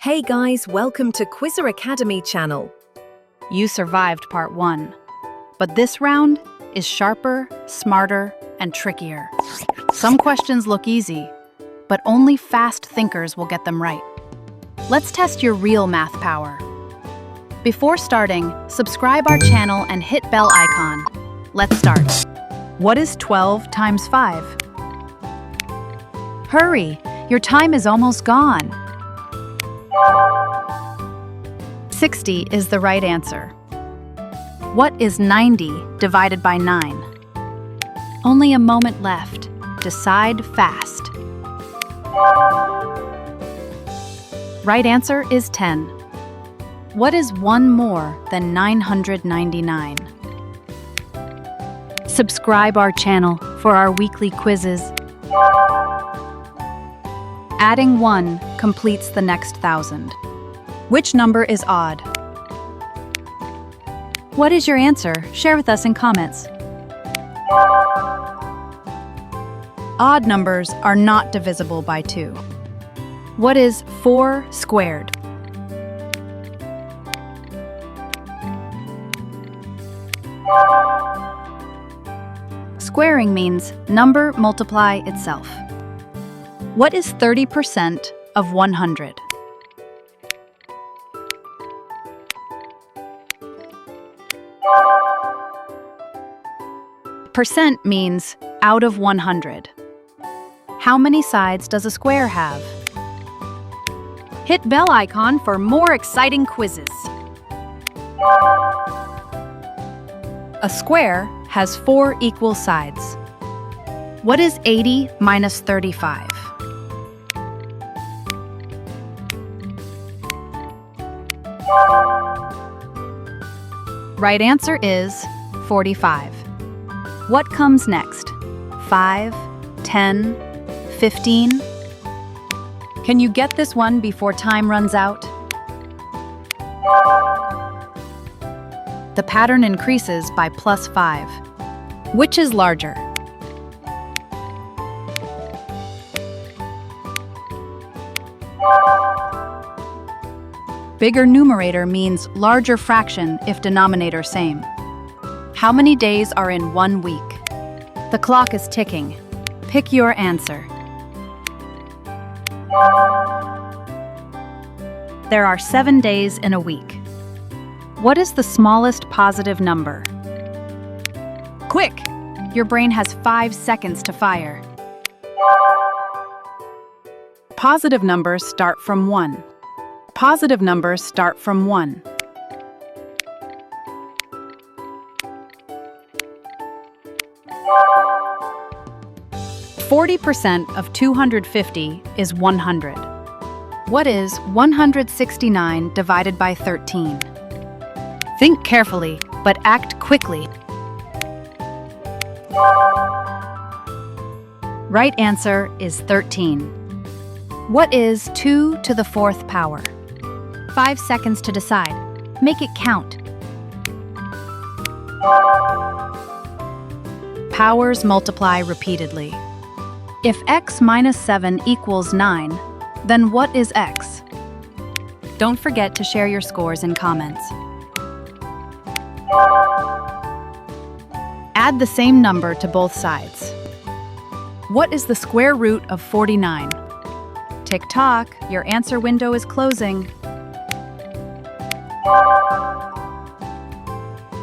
Hey guys, welcome to Quizzer Academy channel. You survived part 1, but this round is sharper, smarter, and trickier. Some questions look easy, but only fast thinkers will get them right. Let's test your real math power. Before starting, subscribe our channel and hit bell icon. Let's start. What is 12 times 5? Hurry, your time is almost gone. 60 is the right answer. What is 90 divided by 9? Only a moment left. Decide fast. Right answer is 10. What is 1 more than 999? Subscribe our channel for our weekly quizzes. Adding 1 completes the next 1,000. Which number is odd? What is your answer? Share with us in comments. Odd numbers are not divisible by 2. What is 4 squared? Squaring means number multiply itself. What is 30% of 100? Percent means out of 100. How many sides does a square have? Hit bell icon for more exciting quizzes. A square has 4 equal sides. What is 80 minus 35? Right answer is 45. What comes next? 5, 10, 15? Can you get this one before time runs out? The pattern increases by plus 5. Which is larger? Bigger numerator means larger fraction if denominator same. How many days are in 1 week? The clock is ticking. Pick your answer. There are 7 days in a week. What is the smallest positive number? Quick! Your brain has 5 seconds to fire. Positive numbers start from 1. Positive numbers start from 1. %40 of 250 is 100. What is 169 divided by 13? Think carefully, but act quickly. Right answer is 13. What is 2 to the 4th power? 5 seconds to decide. Make it count. Powers multiply repeatedly. If x minus 7 equals 9, then what is x? Don't forget to share your scores in comments. Add the same number to both sides. What is the square root of 49? Tick-tock, your answer window is closing.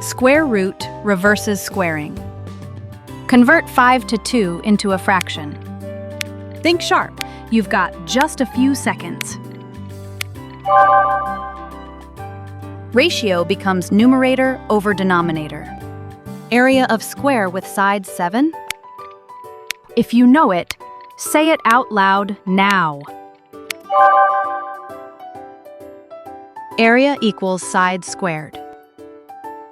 Square root reverses squaring. Convert 5 to 2 into a fraction. Think sharp, you've got just a few seconds. Ratio becomes numerator over denominator. Area of square with sides 7? If you know it, say it out loud now. Area equals side squared.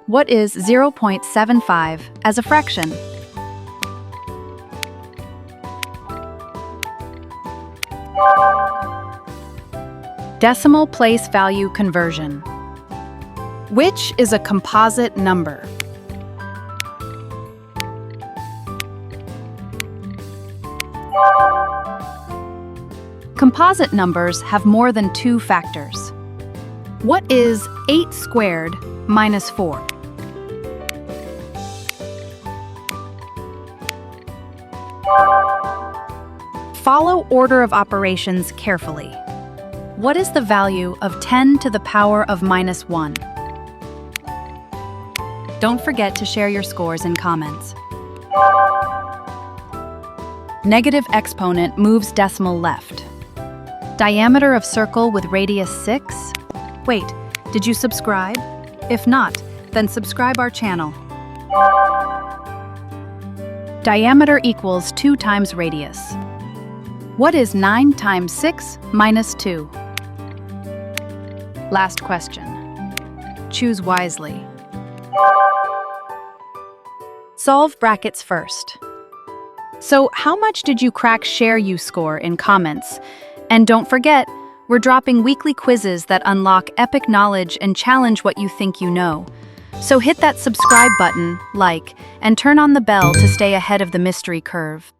What is 0.75 as a fraction? Decimal place value conversion. Which is a composite number? Composite numbers have more than 2 factors. What is 8 squared minus 4? Follow order of operations carefully. What is the value of 10 to the power of minus 1? Don't forget to share your scores in comments. Negative exponent moves decimal left. Diameter of circle with radius 6? Wait, did you subscribe? If not, then subscribe our channel. Diameter equals 2 times radius. What is 9 times 6 minus 2? Last question. Choose wisely. Solve brackets first. So, how much did you crack share you score in comments? And don't forget, we're dropping weekly quizzes that unlock epic knowledge and challenge what you think you know. So hit that subscribe button, like, and turn on the bell to stay ahead of the mystery curve.